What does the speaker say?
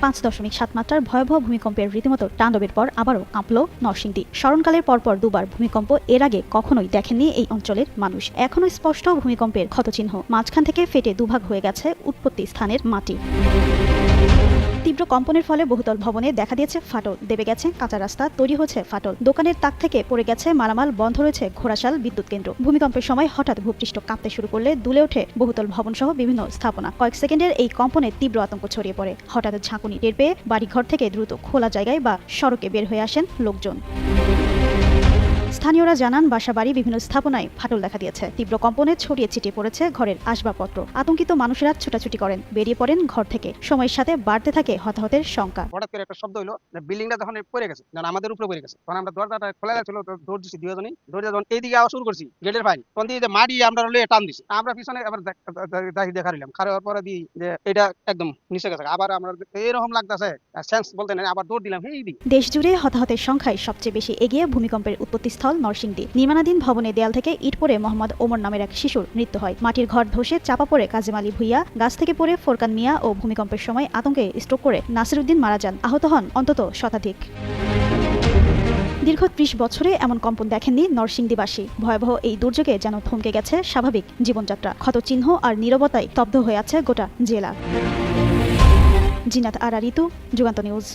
5.7 মাত্রার ভয়াবহ ভূমিকম্পের রীতিমতো তাণ্ডবের পর আবারও কাঁপল নরসিংদী। স্মরণকালের পরপর দুবার ভূমিকম্প, এর আগে কখনোই দেখেননি এই অঞ্চলের মানুষ। এখনো স্পষ্ট ভূমিকম্পের ক্ষতচিহ্ন, মাঝখান থেকে ফেটে দুভাগ হয়ে গেছে উৎপত্তি স্থানের মাটি। তীব্র কম্পনের ফলে বহুতল ভবনে দেখা দিয়েছে ফাটল, দেবে গেছে কাঁচা রাস্তা, তৈরি হয়েছে ফাটল, দোকানের তাক থেকে পড়ে গেছে মালামাল, বন্ধ রয়েছে ঘোড়াশাল বিদ্যুৎ কেন্দ্র। ভূমিকম্পের সময় হঠাৎ ভূপৃষ্ঠ কাঁপতে শুরু করলে দুলে ওঠে বহুতল ভবন সহ বিভিন্ন স্থাপনা। কয়েক সেকেন্ডের এই কম্পনে তীব্র আতঙ্ক ছড়িয়ে পড়ে। হঠাৎ ঝাঁকুনি টের পেয়ে বাড়িঘর থেকে দ্রুত খোলা জায়গায় বা সড়কে বের হয়ে আসেন লোকজন। স্থানীয়রা জানান, বাসাবাড়ি বিভিন্ন স্থাপনায় ফাটল দেখা দিয়েছে। তীব্র কম্পনে ছড়িয়ে ছিটিয়ে পড়েছে ঘরের আসবাবপত্র। আতঙ্কিত মানুষেরা ছোটাছুটি করেন, বেরিয়ে পড়েন ঘর থেকে। সময়ের সাথে বাড়তে থাকে হতাহতের শঙ্কা। হঠাৎ করে একটা শব্দ হলো, বিল্ডিংটা যখন পড়ে গেছে, যখন আমাদের উপরে পড়ে গেছে, তখন আমরা দরজাটা খোলা ছিল, দৌড় দিচ্ছি দুজনই। দৌড়ে যখন এইদিকে আওয়াজ শুরু করছি গেটের বাইরে, তখন দিয়ে যে মাটি আমরা টান দিছি। আমরা পিছনে আবার দেখারিলাম, খাওয়ার পরে দিই যে এটা একদম নিচে গেছে। আবার আমরা এরকম লাগতেছে, সেন্স বলতে নেই, আবার দৌড় দিলাম। দেশ জুড়ে হতাহতের সংখ্যায় সবচেয়ে বেশি এগিয়ে ভূমিকম্পের উৎপত্তিস্থল নরসিংদী। নির্মাণাধীন ভবনের দেয়াল থেকে ইট পড়ে মোহাম্মদ ওমর নামের এক শিশুর মৃত্যু হয়। মাটির ঘর ধসে চাপা পড়ে কাজেম আলী ভুইয়া, গাছ থেকে পড়ে ফোরকান মিয়া ও ভূমিকম্পের সময় আতঙ্কে স্ট্রোক করে নাসিরউদ্দিন মারা যান। আহত হন অন্তত শতাধিক। দীর্ঘ 30 বছরে এমন কম্পন দেখেননি নরসিংদীবাসী। ভয়াবহ এই দুর্যোগে যেন থমকে গেছে স্বাভাবিক জীবনযাত্রা। ক্ষতচিহ্ন আর নীরবতায় স্তব্ধ হয়ে আছে গোটা জেলা। জিনাত আরা ঋতু, যুগান্ত নিউজ।